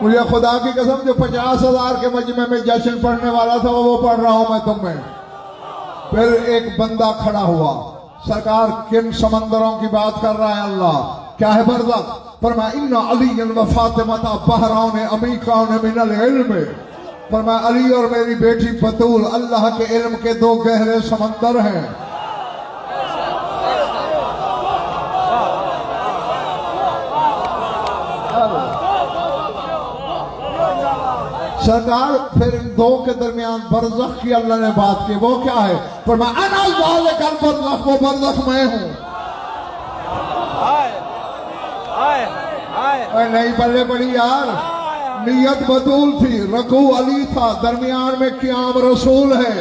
मुझे खुदा की कसम जो 50,000 के मजमे में जश्न पढ़ने वाला था वो पढ़ रहा हूं मैं तुम्हें। फिर एक बंदा खड़ा हुआ, सरकार किन समंदरों की बात कर रहा है अल्लाह, क्या है बरज़ख? फरमाया इन्ना अलीयन व फातिमा बहरान अमीकान मिनल इल्म। फरमाया अली और मेरी बेटी बतूल अल्लाह के इल्म के दो गहरे समंदर हैं। सरकार फिर इन दो के दरमियान बरज़ख की अल्लाह ने बात की, वो क्या है? फरमाया अना ज़ालिकल बरज़ख, वो बरज़ख मैं हूं। नहीं पल्ले पड़ी यार, नियत बतूल थी, रकू अली था, दरमियान में क़याम रसूल है।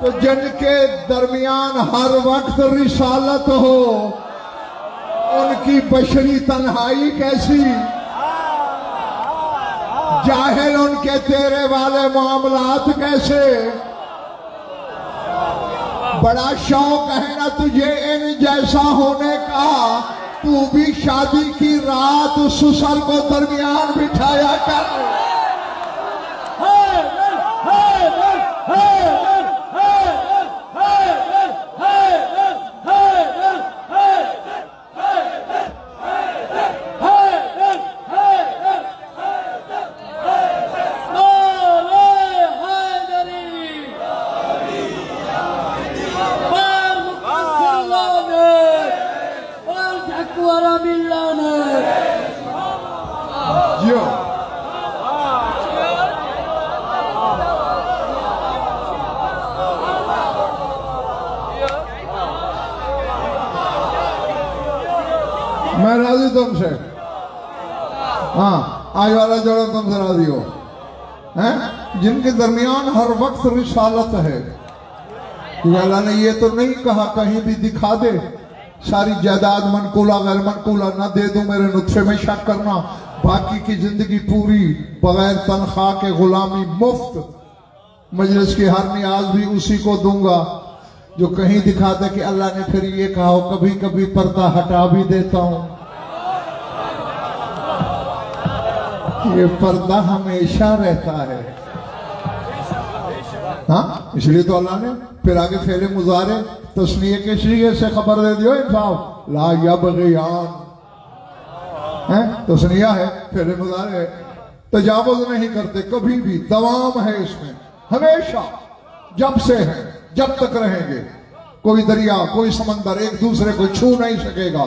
तो जिनके दरमियान हर वक्त रिसालत हो उनकी बशरी तन्हाई कैसी? जाहिल उनके तेरे वाले मामलात कैसे? बड़ा शौक है ना तुझे इन जैसा होने का, तू भी शादी की रात ससुर को दरमियान बिठाया कर। मैं राजी तुमसे, हाँ आज वाला जोड़ा तुमसे राजी हो, हैं? जिनके दरमियान हर वक्त रिसालत है। अल्लाह ने ये तो नहीं कहा कहीं भी दिखा दे, सारी जायदाद मनकूला गैर मनकूला ना दे दूं, मेरे नुत्फे में शक करना, बाकी की जिंदगी पूरी बगैर तनख्वाह के गुलामी मुफ्त, मजलिस की हर नियाज भी उसी को दूंगा। जो कहीं दिखाते कि अल्लाह ने फिर ये कहा हो कभी कभी पर्दा हटा भी देता हूं, ये पर्दा हमेशा रहता है। हाँ, इसलिए तो अल्लाह ने फिर आगे फेले मुजारे तस्नीये के शरीके से खबर दे दियो इंसाफ ला यबग़ियान, तस्निया है, फेले मुजारे है, तजावुज नहीं करते कभी भी, दवाम है इसमें, हमेशा, जब से है जब तक रहेंगे। कोई दरिया कोई समंदर एक दूसरे को छू नहीं सकेगा।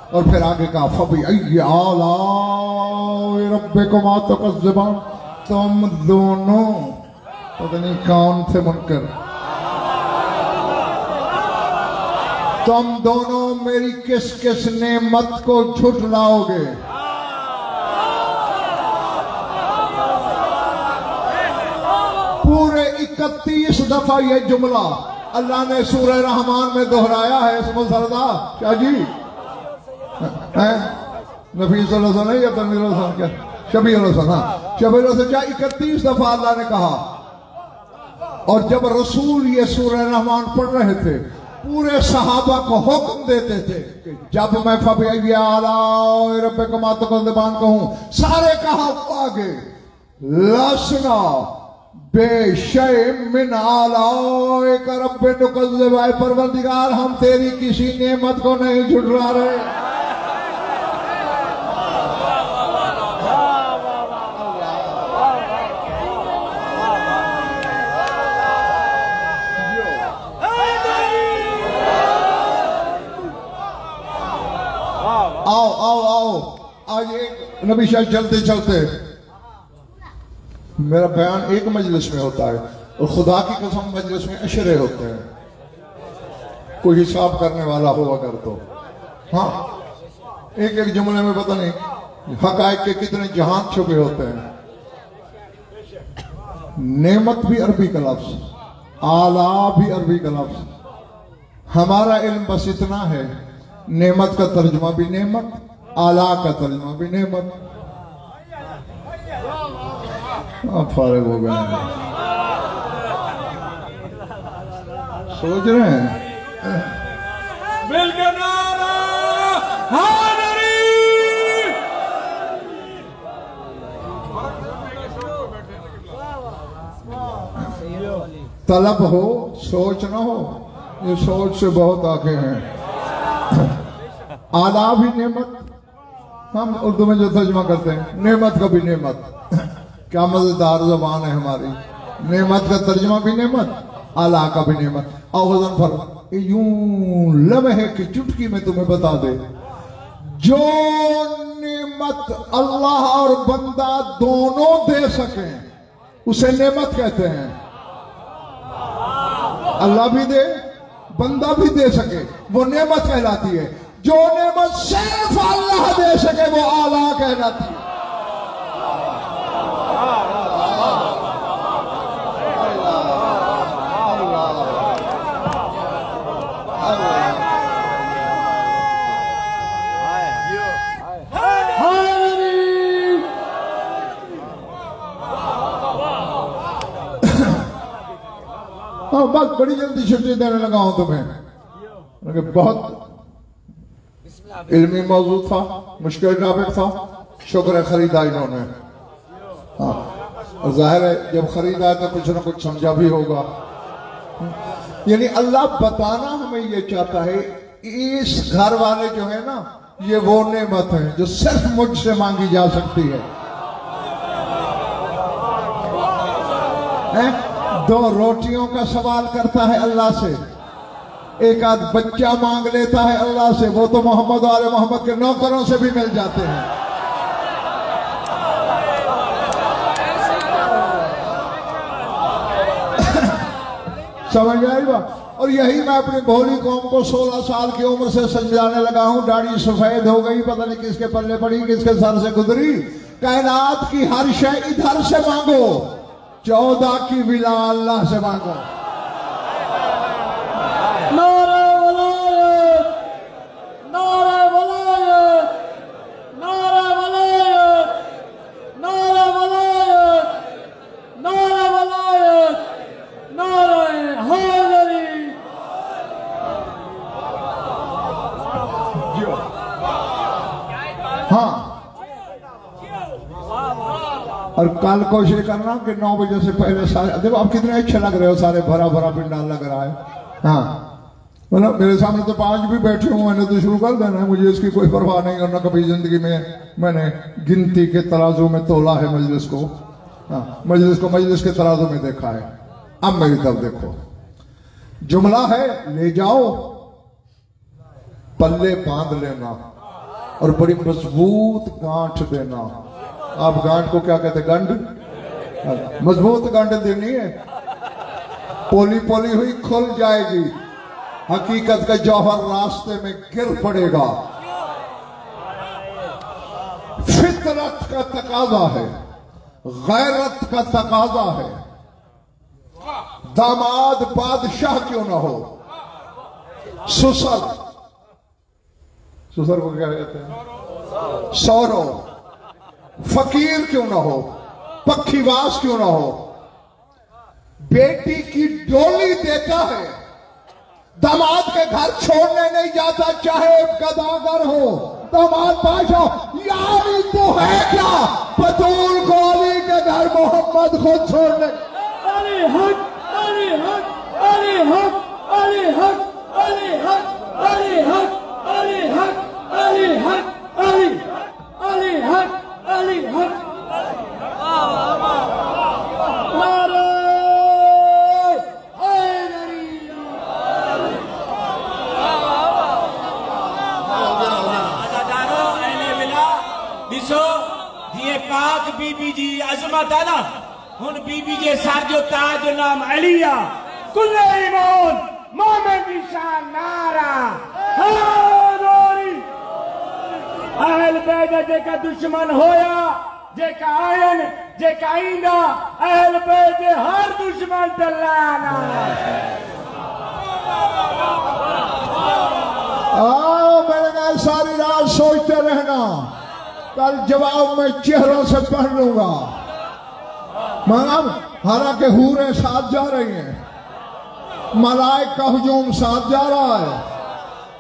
और फिर आगे का फबी आला रब्बिकुमा तुकज़्ज़िबान, तुम दोनों पता नहीं कौन थे मुनकर, तुम दोनों मेरी किस किस नेमत को झुठलाओगे? पूरे 31 दफा ये जुमला अल्लाह ने सूरह रहमान में दोहराया है। इसमें सरदा क्या जी नफीस नहीं या तनवीर क्या शबीर हसन, हाँ शबीर हसन क्या 31 दफा अल्लाह ने कहा। और जब रसूल ये सूरह रहमान पढ़ रहे थे पूरे सहाबा को हुक्म देते थे कि जब मैं फबी आला रब्बिकुमा तुकज़्ज़िबान कहूं, सारे कहा आगे लसना बेशय मिन आलाइका रब्बे तुकज़्ज़िबान, परवरदिगार हम तेरी किसी नेमत को नहीं झुठला रहे। आओ आओ आओ, आज एक नबी शाह चलते चलते, मेरा बयान एक मजलिस में होता है और खुदा की कसम मजलिस में अशरे होते हैं। कोई हिसाब करने वाला हो अगर तो। हाँ, एक एक जुमले में पता नहीं हकायक के कितने जहान छुपे होते हैं। नेमत भी अरबी का लफ्ज, आला भी अरबी का लफ्ज। हमारा इल्म बस इतना है, नेमत का तर्जुमा भी नेमत, आला का तर्जुमा भी नेमत। फारिग हो गए हैं, सोच रहे हैं मिलकर नारा तलब हो, सोच ना हो। ये सोच से बहुत आगे हैं। आला भी नेमत, हम उर्दू में जो तर्जुमा करते हैं नेमत का भी नेमत। क्या मजेदार जबान है हमारी। नेमत का तर्जुमा भी नेमत, आला का भी नेमत। और फर यूं लम्हे की चुटकी में तुम्हें बता दे, जो नेमत अल्लाह और बंदा दोनों दे सके उसे नेमत कहते हैं। अल्लाह भी दे, बंदा भी दे सके, वो नेमत कहलाती है। जो नेमत सिर्फ अल्लाह दे सके वो आला कहलाती है। बस बड़ी जल्दी छुट्टी देने लगा हूं तुम्हें। बहुत इल्मी मौजूद था, मुश्किल टॉपिक था, शुक्र खरीदा इन्होंने। हाँ, और जाहिर है जब खरीदा तो कुछ ना कुछ समझा भी होगा। यानी अल्लाह बताना हमें ये चाहता है, इस घर वाले जो है ना, ये वो नेमत है जो सिर्फ मुझसे मांगी जा सकती है। दो रोटियों का सवाल करता है अल्लाह से, एक आध बच्चा मांग लेता है अल्लाह से, वो तो मोहम्मद और मोहम्मद के नौकरों से भी मिल जाते हैं। समझ आई बात। और यही मैं अपनी भोली कौम को 16 साल की उम्र से समझाने लगा हूं। दाढ़ी सफेद हो गई, पता नहीं किसके पल्ले पड़ी, किसके सर से गुजरी। कायनात की हर शय इधर से मांगो, 14 की विला अल्लाह से मांगो। नारे वलायत, नारे वलायत, नारे वलायत, नारे वलायत, नारे वलायत, नारे हैदरी। हाँ, और कल कोशिश करना कि 9 बजे से पहले सारे, देखो आप कितने अच्छे लग रहे हो, सारे भरा भरा पिंडाल लग रहा है। हाँ, मतलब मेरे सामने तो 5 भी बैठे हुए, मैंने तो शुरू कर देना है, मुझे इसकी कोई परवाह नहीं करना। कभी जिंदगी में मैंने गिनती के तराजू में तोला है मजलिस को। हाँ, मजलिस को मजलिस के तराजू में देखा है। अब मेरी तरफ देखो, जुमला है ले जाओ, पल्ले बांध लेना और बड़ी मजबूत गांठ देना। आप गांठ को क्या कहते हैं? गंढ। मजबूत गंढ देनी है, पोली पोली हुई खुल जाएगी, हकीकत का जौहर रास्ते में गिर पड़ेगा। फितरत का तकाजा है, गैरत का तकाजा है। दामाद बादशाह क्यों ना हो, सुसर, सुसर को क्या कहते हैं? सौरो। फकीर क्यों ना हो, पक्षीवास क्यों ना हो, बेटी की डोली देता है, दामाद के घर छोड़ने नहीं जाता, चाहे गदागर हो। दामाद बादशाह यारी तो है क्या, बतूल को अली के घर मोहम्मद को छोड़ने। अली हक, अली हक, अली हक, अली हक, अली हक, अली हक, अली हक, अली हक, अली अली हक, अली हक। नारे हैदरी। अज़ादारो अहले विला ॾिसो, जीअं पाक बीबी जी अज़मत आहे न, हुन बीबी जे सर जो ताज जो नाम अली आहे। कुल ईमान मोमेन निशान नारा हारोरी अहल बैत जेका दुश्मन होया जेका आयन जेका आईंदा अहल बैत हर दुश्मन ते लाना मैंने कहा सारी रात सोचते रहना, कल जवाब मैं चेहरों से पढ़ लूंगा। मगर हालांकि हूरें साथ जा रही हैं, मलाइक का हुजूम साथ जा रहा है।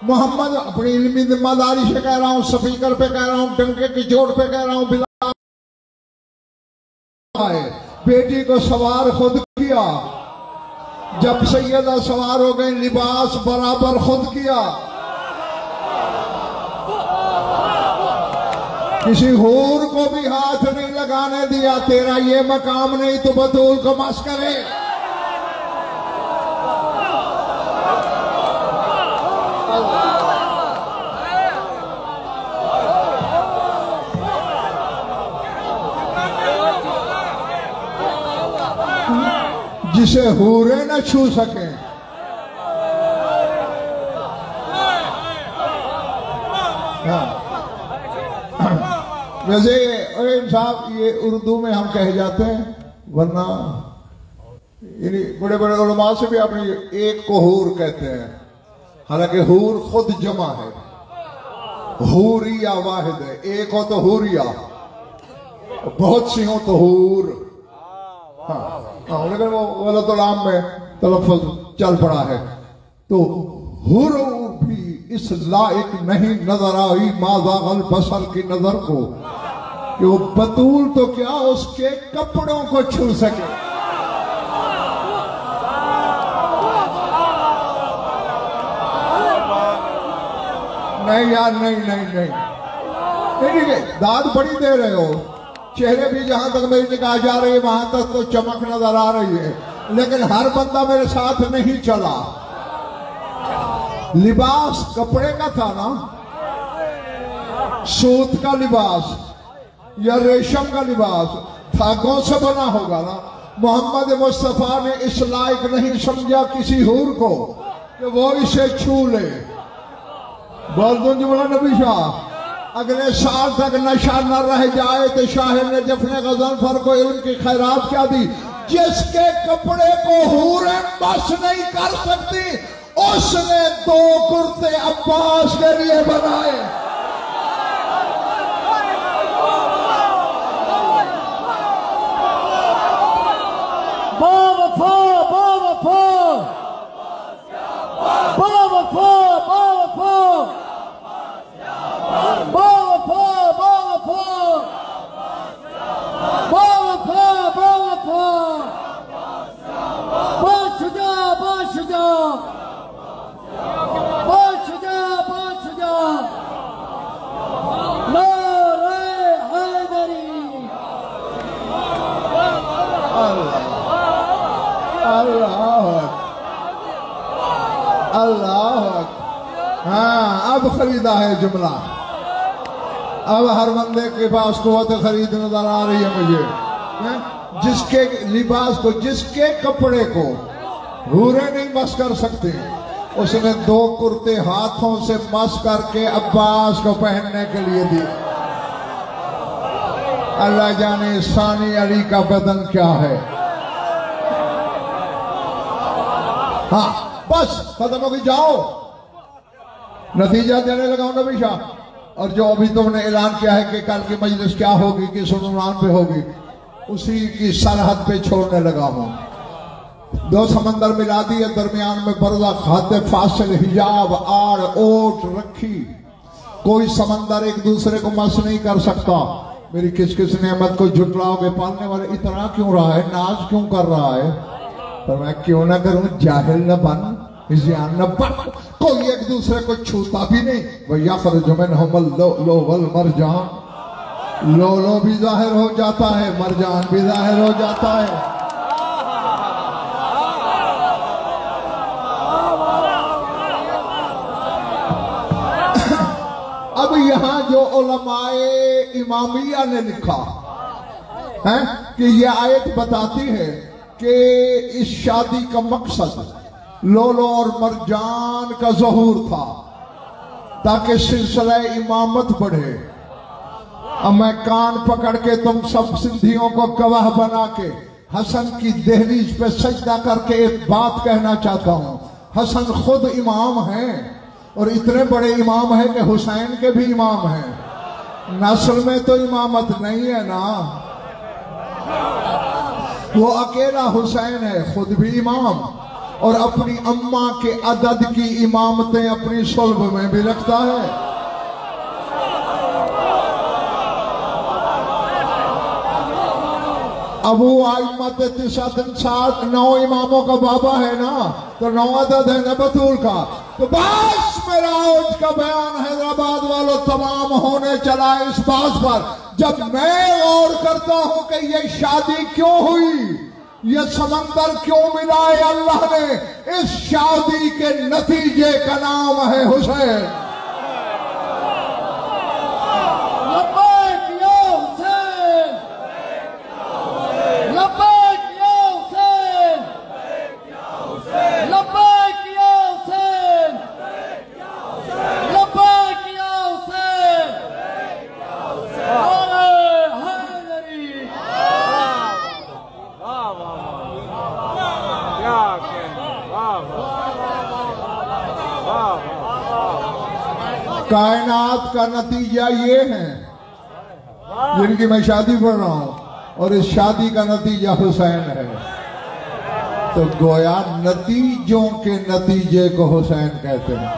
मोहम्मद अपनी इल्मी जिम्मेदारी से कह रहा हूं, स्पीकर पे कह रहा हूं, डंके की चोट पे कह रहा हूं, बिला बेटी को सवार खुद किया, जब सैयदा सवार हो गई लिबास बराबर खुद किया। किसी हूर को भी हाथ नहीं लगाने दिया, तेरा ये मकाम नहीं तो बतूल को मस करे। जिसे हूरे न छू सके। वैसे साहब ये उर्दू में हम कह जाते हैं, वरना बड़े बड़े उलमा से भी आपने एक को हूर कहते हैं, हालांकि हूर खुद जमा है, हूरिया वाहिद है। एक हो तो हूरिया, बहुत सी हो तो हूर। हाँ, लेकिन वो वलतुलाम में तलफ़्फ़ुज़ चल पड़ा है। तो हूर भी इस लायक नहीं नजर आई माज़ाग़ल बसर की नजर को, कि वो बतूल तो क्या उसके कपड़ों को छू सके। नहीं यार, नहीं नहीं नहीं नहीं, दाद बड़ी दे रहे हो। चेहरे भी जहां तक मेरी निगाह जा रही है वहां तक तो चमक नजर आ रही है, लेकिन हर बंदा मेरे साथ नहीं चला। लिबास कपड़े का था ना, सूत का लिबास या रेशम का लिबास, धागों से बना होगा ना। मोहम्मद मुस्तफा ने इस लायक नहीं समझा किसी हूर को कि वो इसे छू ले। बोल दूं जुमला नबी शाह, अगले साल तक नशा न रह जाए तो शाहिर ने जफने गज़नफर को उनकी खैरात क्या दी। जिसके कपड़े को हूरें बस नहीं कर सकती, उसने 2 कुर्ते अब्बास के लिए बनाए। हाँ, अब खरीदा है जुमला। अब हर बंदे के पास कुव्वत खरीद नजर आ रही है मुझे। जिसके लिबास को, जिसके कपड़े को हूरें नहीं मस कर सकते, उसने 2 कुर्ते हाथों से मस करके अब्बास को पहनने के लिए दिए। अल्लाह जाने सानी अली का बदन क्या है। हाँ बस खत्म हो गई, जाओ नतीजा देने लगाओ नबी शाह। और जो अभी तुमने ऐलान किया है कि कल की मजलिस क्या होगी, किस उन्वान पे होगी, उसी की सरहद पे छोड़ने लगा हूं। 2 समंदर मिला दिए, दरमियान में पर्दा, खाते फासिल, हिजाब, आड़ ओट रखी। कोई समंदर एक दूसरे को मस नहीं कर सकता। मेरी किस किस नेमत को झुटलाओगे, पालने वाले इतना क्यों रहा है, नाज क्यों कर रहा है। पर मैं क्यों ना करूं, जाहिल न बन, इज़्यान न बन। कोई एक दूसरे को छूता भी नहीं। भैया फरजुमन हमल लो वल मरजान, लो भी जाहिर हो जाता है, मरजान भी जाहिर हो जाता है। अब यहां जो उलमाए इमामिया ने लिखा है कि यह आयत बताती है कि इस शादी का मकसद लोलो और मरजान का ज़हूर था ताकि सिलसिला इमामत बढ़े। अब मैं कान पकड़ के तुम सब सिंधियों को गवाह बना के हसन की दहलीज पे सजदा करके एक बात कहना चाहता हूं। हसन खुद इमाम हैं और इतने बड़े इमाम हैं कि हुसैन के भी इमाम हैं। नस्ल में तो इमामत नहीं है ना, वो अकेला हुसैन है, खुद भी इमाम और अपनी अम्मा के अदद की इमामतें अपनी सुल्ब में भी रखता है। अबू आइमत तिसादन सात 9 इमामों का बाबा है ना, तो 9 अदद है ना बतूल का। तो बस मेरा आज का बयान हैदराबाद वालों तमाम होने चला इस बात पर, जब मैं गौर करता हूं कि ये शादी क्यों हुई, ये समंदर क्यों मिला है अल्लाह ने, इस शादी के नतीजे का नाम है हुसैन। कायनात का नतीजा ये है जिनकी मैं शादी पढ़ रहा हूं, और इस शादी का नतीजा हुसैन है। तो गोया नतीजों के नतीजे को हुसैन कहते हैं।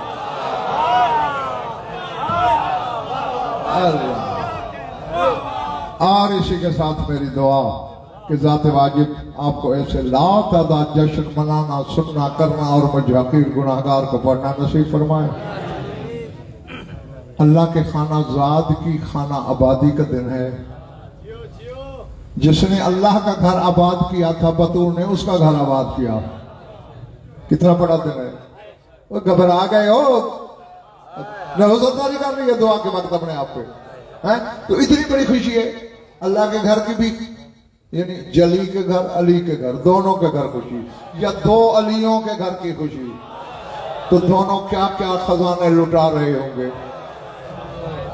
और इसी के साथ मेरी दुआ कि ज़ात वाजिब आपको ऐसे लातादाद जश्न मनाना, सुनना, करना और मुझे हकीर गुनाहगार को पढ़ना नसीब फरमाए। अल्लाह के खाना ज़ाद की खाना आबादी का दिन है। जिसने अल्लाह का घर आबाद किया था बतूल ने उसका घर आबाद किया। कितना बड़ा दिन है। वो घबरा गए हो, नवज़तारी कर रही है दुआ के वक्त अपने आप पे है, तो इतनी बड़ी खुशी है। अल्लाह के घर की भी, यानी जली के घर, अली के घर, दोनों के घर खुशी, या 2 अलियों के घर की खुशी, तो दोनों क्या क्या खजाने लुटा रहे होंगे।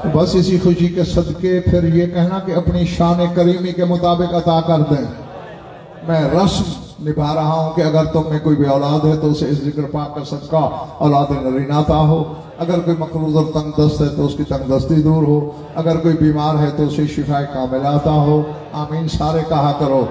बस इसी खुशी के सदके फिर ये कहना कि अपनी शान करीमी के मुताबिक अता कर दें। मैं रस्म निभा रहा हूं कि अगर तुम में कोई भी औलाद है तो उसे इस जिक्र पाक का सदका औलाद नरीनाता हो। अगर कोई मकरूज और तंगदस्त है तो उसकी तंगदस्ती दूर हो। अगर कोई बीमार है तो उसे शिफाए कामिलाता हो। आमीन सारे कहा करो।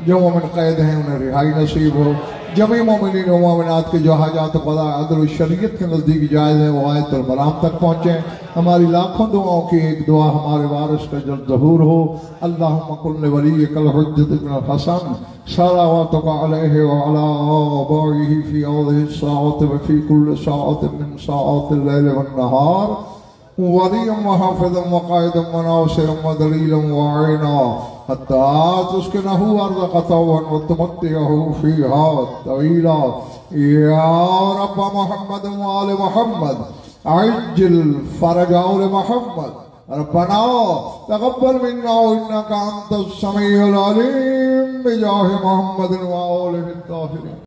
जो मोमिन कैद हैं उन्हें रिहाई नसीब हो। जमी मोमिनीन व मोमिनात के जो हाजात क़ज़ा अदल शरीयत के नज़दीक जायज़ है वो आयतुल मराम तक पहुँचे। हमारी लाखों दुआओं की एक दुआ हमारे वारिस का जल्द ज़हूर हो। अल्लाहुम्मा कुल वलिय्यकल हुज्जत इब्न हसन सलावतुका अलैहि व अला आबाइहि फी हाज़िहि स्साअति व फी कुल्लि साअतिन मिन साअतिल लैल वन नहार वलिय्यम व हाफ़िज़म व क़ाइदम व नासिरम व दलीलम व आइना हत्ता तुस्किनहु अर्ज़क़तवन व तुमत्तिअहु फ़ीहा तवीला। या रब्ब मुहम्मद व आले मुहम्मद अज्जिल फ़रज आले मुहम्मद रब्बना तक़ब्बल मिन्ना इन्नका अंतस समीउल अलीम बिजाहि मुहम्मद व आलिहि ताहिरीन।